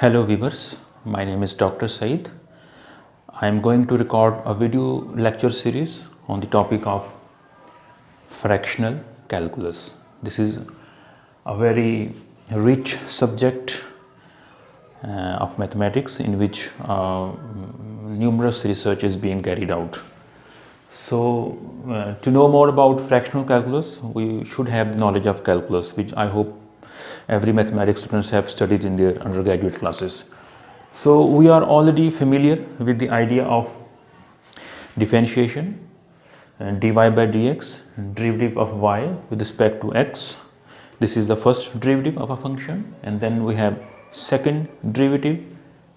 Hello viewers, my name is Dr. Saeed. I am going to record a video lecture series on the topic of fractional calculus. This is a very rich subject of mathematics in which numerous research is being carried out. So to know more about fractional calculus, we should have knowledge of calculus, which I hope every mathematics students have studied in their undergraduate classes. So we are already familiar with the idea of differentiation, dy by dx, derivative of y with respect to x. This is the first derivative of a function, and then we have second derivative,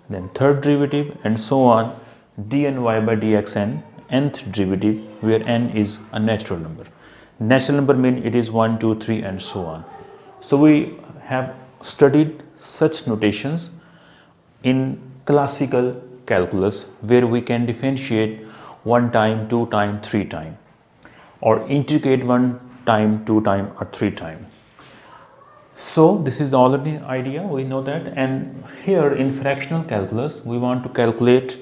then third derivative, and so on, dny by dx and nth derivative, where n is a natural number. Natural number means it is 1, 2, 3 and so on. So we have studied such notations in classical calculus, where we can differentiate 1 time, 2 time, 3 time, or integrate 1 time, 2 time or 3 time. So this is already idea, we know that. And here in fractional calculus we want to calculate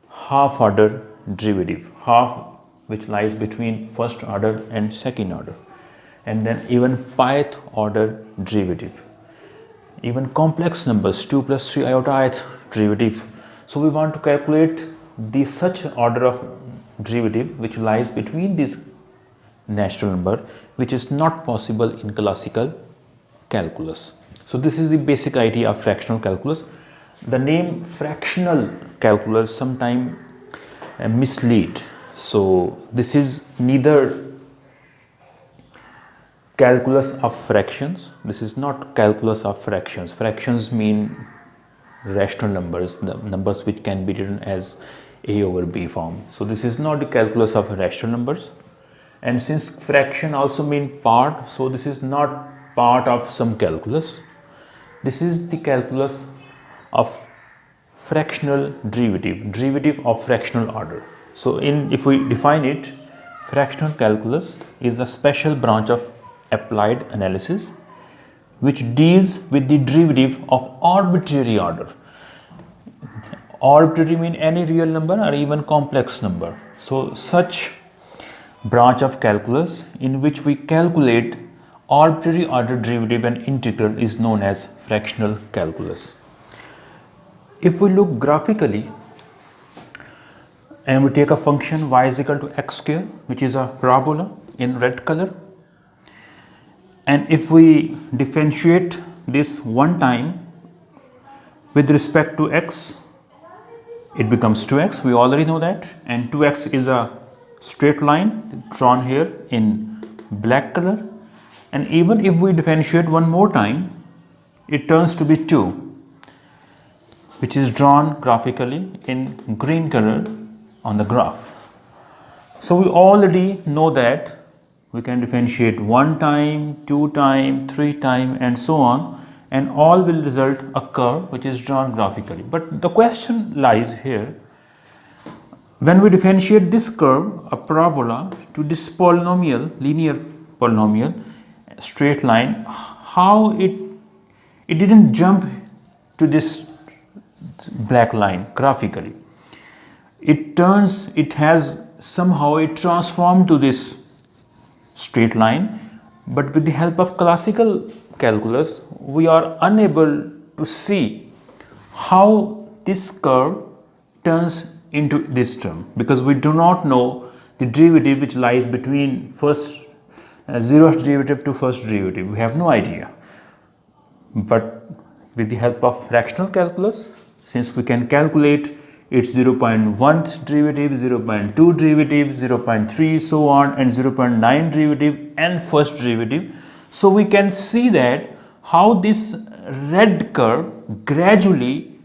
half order derivative, half which lies between first order and second order, and then even pith order derivative, even complex numbers 2 plus 3 iota ith derivative. So we want to calculate the such order of derivative which lies between this natural number, which is not possible in classical calculus. So this is the basic idea of fractional calculus. The name fractional calculus sometimes mislead. So this is neither calculus of fractions, this is not calculus of fractions. Fractions mean rational numbers, the numbers which can be written as a over b form. So this is not the calculus of rational numbers. And since fraction also mean part, so this is not part of some calculus. This is the calculus of fractional derivative, derivative of fractional order. So if we define it, fractional calculus is a special branch of applied analysis which deals with the derivative of arbitrary order. Arbitrary mean any real number or even complex number. So such branch of calculus in which we calculate arbitrary order derivative and integral is known as fractional calculus. If we look graphically and we take a function y is equal to x square, which is a parabola in red color, and if we differentiate this one time with respect to x, it becomes 2x, we already know that, and 2x is a straight line drawn here in black color. And even if we differentiate one more time, it turns to be 2, which is drawn graphically in green color on the graph. So we already know that we can differentiate 1 time, 2 time, 3 time and so on, and all will result a curve which is drawn graphically. But the question lies here, when we differentiate this curve, a parabola, to this polynomial, linear polynomial, straight line, how it didn't jump to this black line graphically. It has somehow it transformed to this straight line, but with the help of classical calculus we are unable to see how this curve turns into this term, because we do not know the derivative which lies between first zeroth derivative to first derivative. We have no idea. But with the help of fractional calculus, since we can calculate its 0.1 derivative, 0.2 derivative, 0.3 so on, and 0.9 derivative and first derivative, so we can see that how this red curve gradually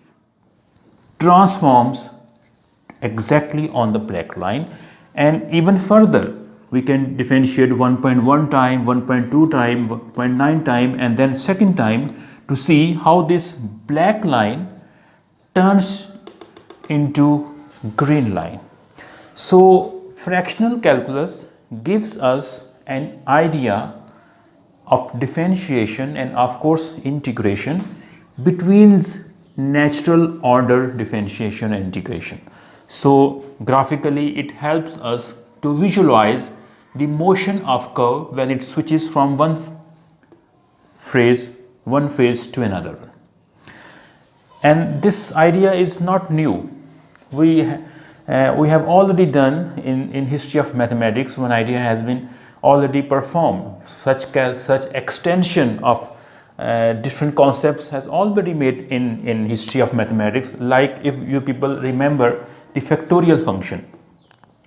transforms exactly on the black line. And even further, we can differentiate 1.1 time, 1.2 time, 1.9 time and then second time to see how this black line turns into green line. So fractional calculus gives us an idea of differentiation and of course integration between natural order differentiation and integration. So graphically it helps us to visualize the motion of curve when it switches from one phase to another. And this idea is not new. We have already done in history of mathematics, one idea has been already performed. Such extension of different concepts has already made in history of mathematics. Like if you people remember the factorial function.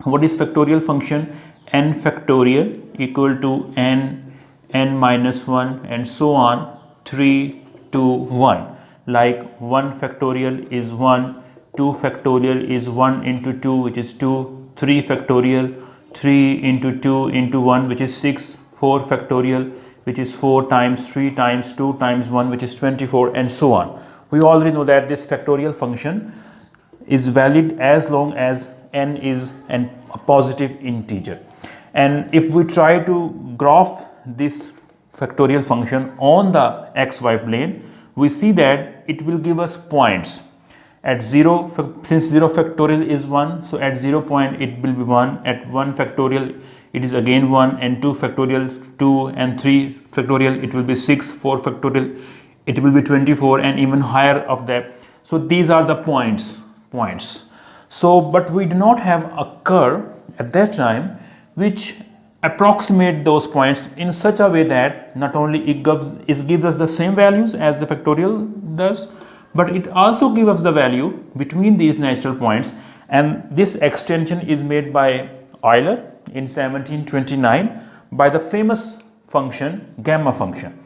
What is factorial function? N factorial equal to n minus 1 and so on, 3 to 1. Like 1 factorial is 1, 2 factorial is 1 into 2 which is 2, 3 factorial 3 into 2 into 1 which is 6, 4 factorial which is 4 times 3 times 2 times 1 which is 24 and so on. We already know that this factorial function is valid as long as n is a positive integer. And if we try to graph this factorial function on the xy plane, we see that it will give us points. At 0, since 0 factorial is 1, so at 0 point it will be 1, at 1 factorial it is again 1, and 2 factorial 2, and 3 factorial it will be 6, 4 factorial it will be 24, and even higher of that. So these are the points. So but we do not have a curve at that time which approximate those points in such a way that not only it gives us the same values as the factorial does, but it also gives us the value between these natural points. And this extension is made by Euler in 1729 by the famous function gamma function.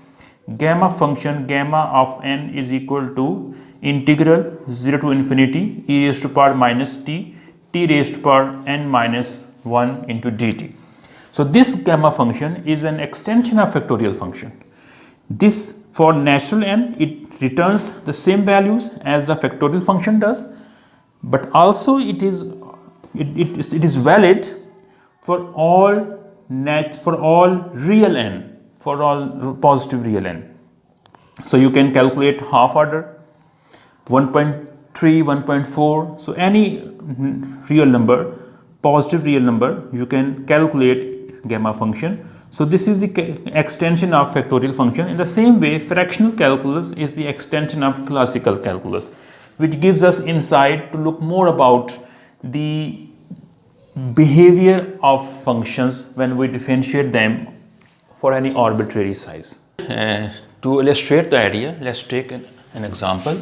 Gamma of n is equal to integral 0 to infinity e raised to power minus t raised to power n minus 1 into dt. So this gamma function is an extension of factorial function. This, for natural n, it returns the same values as the factorial function does, but also it is valid for all real n, for all positive real n. So you can calculate half order, 1.3, 1.4. So any real number, positive real number, you can calculate gamma function. So this is the extension of factorial function. In the same way, fractional calculus is the extension of classical calculus, which gives us insight to look more about the behavior of functions when we differentiate them for any arbitrary size. To illustrate the idea, let's take an example.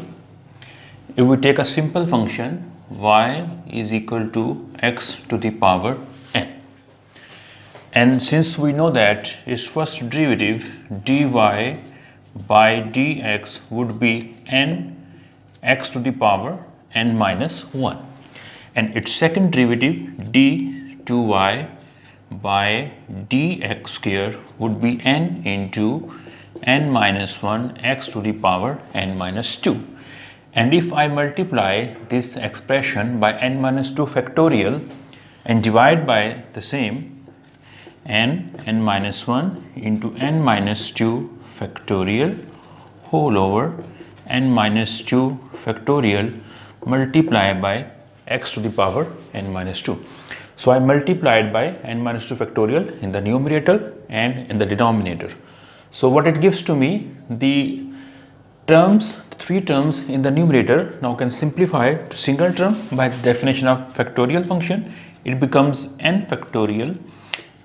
If we take a simple function y is equal to x to the power n, and since we know that its first derivative dy by dx would be n x to the power n minus 1, and its second derivative d2y by dx square would be n into n minus 1 x to the power n minus 2. And if I multiply this expression by n minus 2 factorial and divide by the same, n minus 1 into n minus 2 factorial whole over n minus 2 factorial multiply by x to the power n minus 2. So I multiplied by n minus 2 factorial in the numerator and in the denominator. So what it gives to me, the three terms in the numerator now can simplify to single term by the definition of factorial function. It becomes n factorial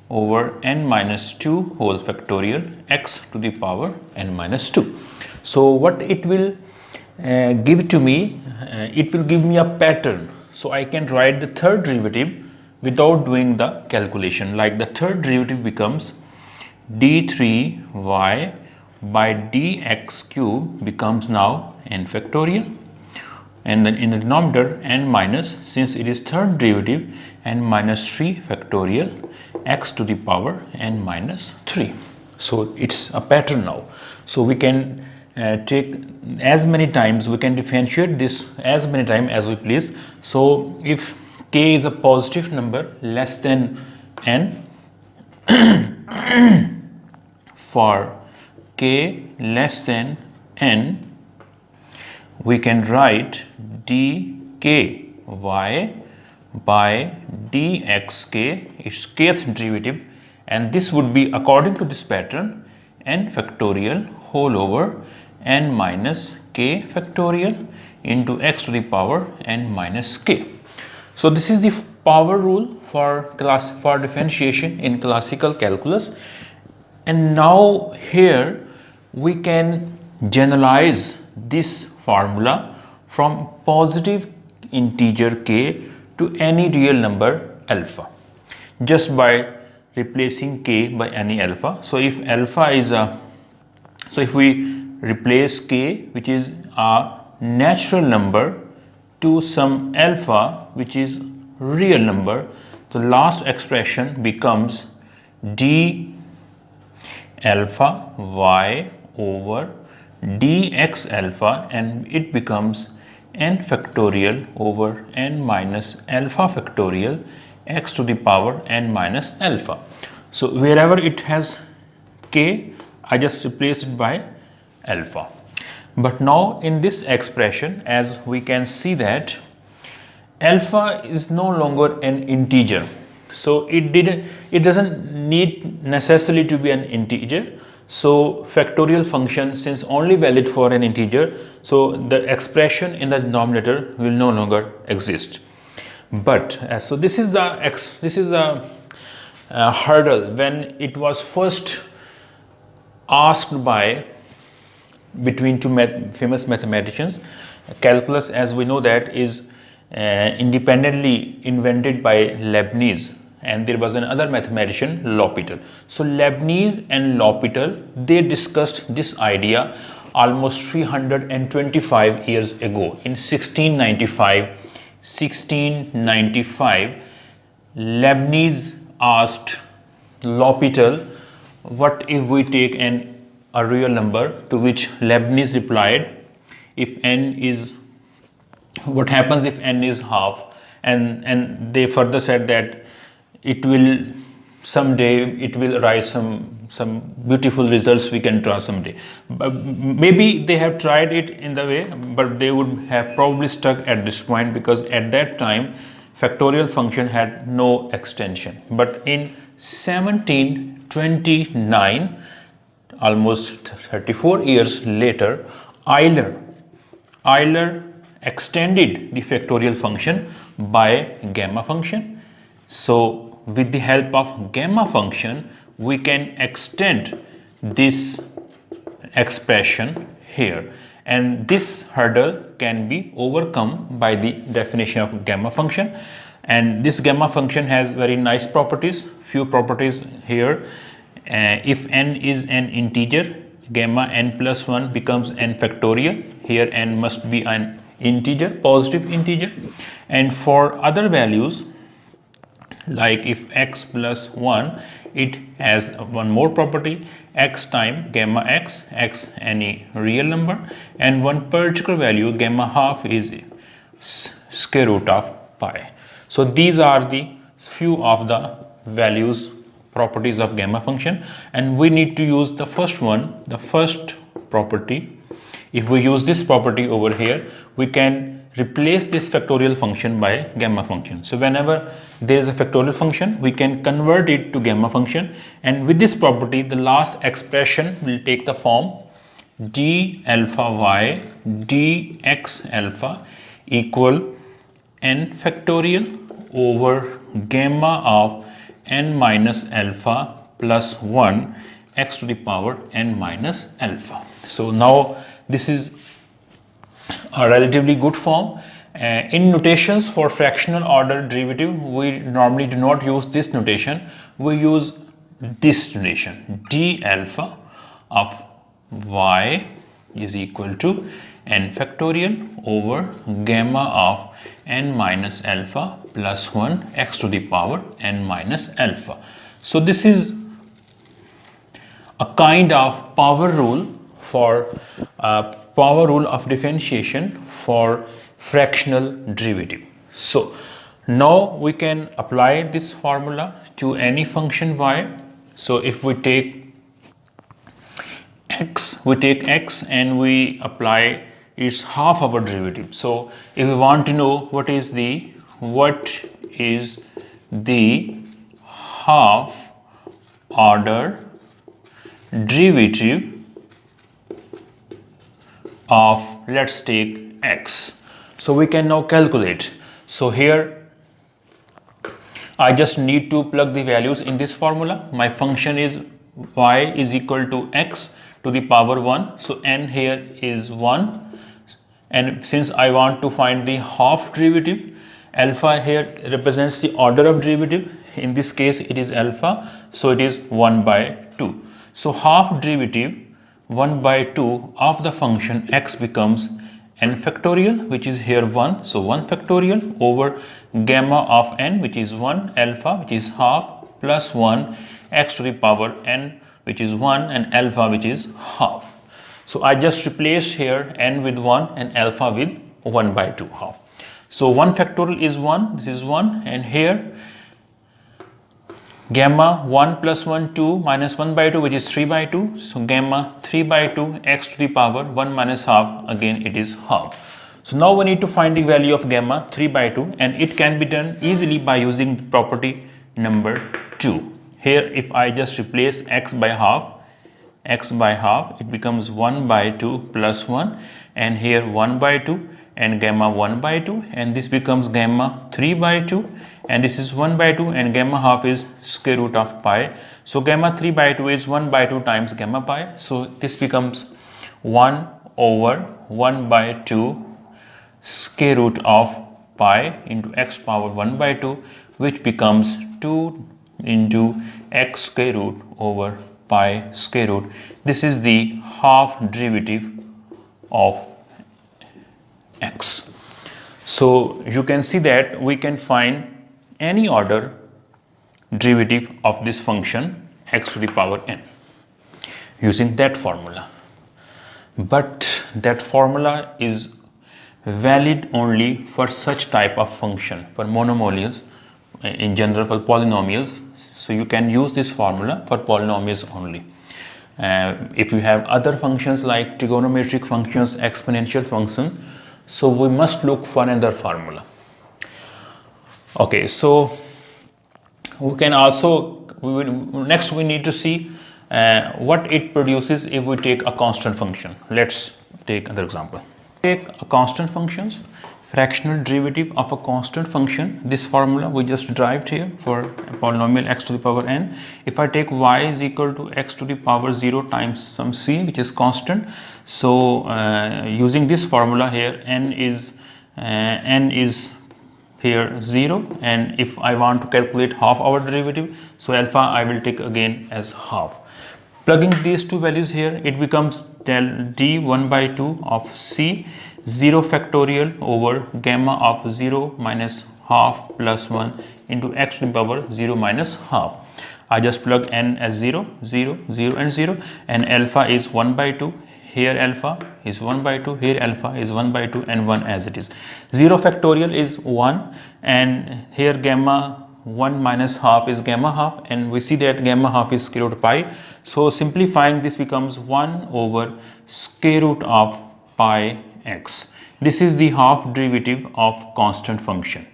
over n minus 2 whole factorial x to the power n minus 2. So what it will give to me, it will give me a pattern. So I can write the third derivative without doing the calculation. Like the third derivative becomes d3y by dx cube becomes now n factorial, and then in the denominator n minus, since it is third derivative, n minus 3 factorial x to the power n minus 3. So it's a pattern now. So we can take as many times, we can differentiate this as many times as we please. So if k is a positive number less than n, for k less than n, we can write dky by dxk, its kth derivative, and this would be according to this pattern n factorial whole over n minus k factorial into x to the power n minus k. So this is the power rule for differentiation in classical calculus, and now here we can generalize this formula from positive integer k to any real number alpha just by replacing k by any alpha. So if alpha is if we replace k, which is a natural number, to some alpha which is real number, the last expression becomes d alpha y over dx alpha, and it becomes n factorial over n minus alpha factorial x to the power n minus alpha. So wherever it has k, I just replace it by alpha. But now in this expression, as we can see that alpha is no longer an integer, so it doesn't need necessarily to be an integer. So factorial function, since only valid for an integer, so the expression in the denominator will no longer exist. But so this is a hurdle when it was first asked by between two famous mathematicians. Calculus, as we know, that is independently invented by Leibniz, and there was another mathematician, L'Hopital. So Leibniz and L'Hopital, they discussed this idea almost 325 years ago. In 1695, Leibniz asked L'Hopital, what if we take a real number, to which Leibniz replied, if n is, what happens if n is half? And they further said that it will someday, it will arise some beautiful results we can draw someday. But maybe they have tried it in the way, but they would have probably stuck at this point, because at that time factorial function had no extension. But in 1729, almost 34 years later, Euler extended the factorial function by gamma function. So with the help of gamma function, we can extend this expression here, and this hurdle can be overcome by the definition of gamma function. And this gamma function has very nice properties, few properties here. If n is an integer, gamma n plus 1 becomes n factorial. Here n must be an integer, positive integer. And for other values, like if x plus 1, it has one more property, x time gamma x, x any real number, and one particular value, gamma half, is square root of pi. So these are the few of the values, properties of gamma function, and we need to use the first one, the first property. If we use this property over here, we can replace this factorial function by gamma function. So whenever there is a factorial function, we can convert it to gamma function, and with this property, the last expression will take the form d alpha y dx alpha equal n factorial over gamma of n minus alpha plus 1 x to the power n minus alpha. So now this is a relatively good form. In notations for fractional order derivative, we normally do not use this notation. We use this notation, d alpha of y is equal to n factorial over gamma of n minus alpha plus 1 x to the power n minus alpha. So this is a kind of power rule for power rule of differentiation for fractional derivative. So now we can apply this formula to any function y. So if we take x and we apply is half our derivative. So if we want to know what is the half order derivative of, let's take x, so we can now calculate. So here I just need to plug the values in this formula. My function is y is equal to x to the power 1, so n here is 1, and since I want to find the half derivative, alpha here represents the order of derivative. In this case it is alpha, so it is 1 by 2. So half derivative 1 by 2 of the function x becomes n factorial, which is here 1, so 1 factorial over gamma of n, which is 1, alpha, which is half, plus 1 x to the power n, which is 1, and alpha, which is half. So I just replaced here n with 1 and alpha with 1 by 2 half. So 1 factorial is 1, this is 1, and here gamma 1 plus 1 2 minus 1 by 2, which is 3 by 2, so gamma 3 by 2 x to the power 1 minus half, again it is half. So now we need to find the value of gamma 3 by 2, and it can be done easily by using the property number 2. Here if I just replace x by half, it becomes 1 by 2 plus 1, and here 1 by 2 and gamma 1 by 2, and this becomes gamma 3 by 2, and this is 1 by 2, and gamma half is square root of pi. So gamma 3 by 2 is 1 by 2 times gamma pi, so this becomes 1 over 1 by 2 square root of pi into x power 1 by 2, which becomes 2 into x square root over pi square root. This is the half derivative of x. So you can see that we can find any order derivative of this function x to the power n using that formula, but that formula is valid only for such type of function, for monomials, in general for polynomials. So you can use this formula for polynomials only. If you have other functions like trigonometric functions, exponential function, so we must look for another formula. Okay, so we can also, next we need to see what it produces if we take a constant function. Let's take another example. Take a constant functions, fractional derivative of a constant function. This formula we just derived here for a polynomial x to the power n. If I take y is equal to x to the power 0 times some c, which is constant, so using this formula here, n is here 0, and if I want to calculate half our derivative, so alpha I will take again as half. Plugging these two values here, it becomes del d 1 by 2 of c 0 factorial over gamma of 0 minus half plus 1 into x to the power 0 minus half. I just plug n as 0, 0, 0 and 0, and alpha is 1 by 2. Here alpha is 1 by 2, here alpha is 1 by 2, and 1 as it is. 0 factorial is 1, and here gamma 1 minus half is gamma half, and we see that gamma half is square root pi. So simplifying, this becomes 1 over square root of pi x. This is the half derivative of constant function,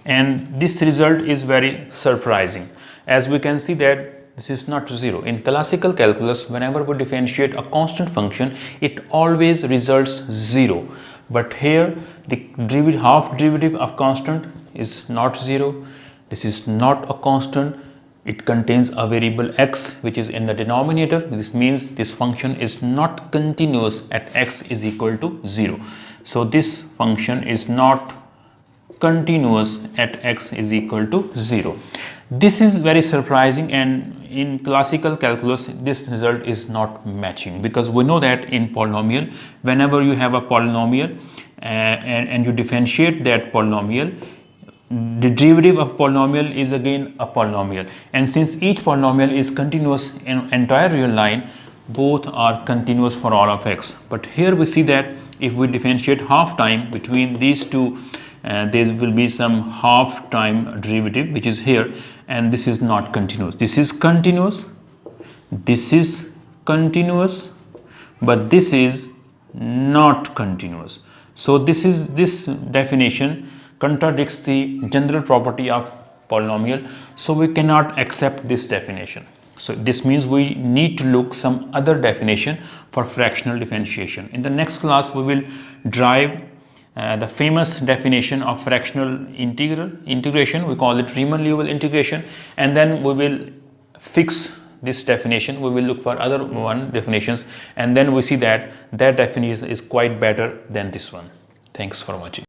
and this result is very surprising, as we can see that this is not 0. In classical calculus, whenever we differentiate a constant function, it always results 0, but here the half derivative of constant is not 0. This is not a constant. It contains a variable x which is in the denominator. This means this function is not continuous at x is equal to 0. So this function is not continuous at x is equal to 0. This is very surprising, and in classical calculus this result is not matching, because we know that in polynomial, whenever you have a polynomial and you differentiate that polynomial, the derivative of polynomial is again a polynomial, and since each polynomial is continuous in entire real line, both are continuous for all of x. But here we see that if we differentiate half time between these two, there will be some half time derivative which is here, and this is not continuous. This is continuous, this is continuous, but this is not continuous. So this definition contradicts the general property of polynomial, so we cannot accept this definition. So this means we need to look some other definition for fractional differentiation. In the next class we will derive the famous definition of fractional integration. We call it Riemann-Liouville integration, and then we will fix this definition. We will look for other one definitions, and then we see that that definition is quite better than this one. Thanks for watching.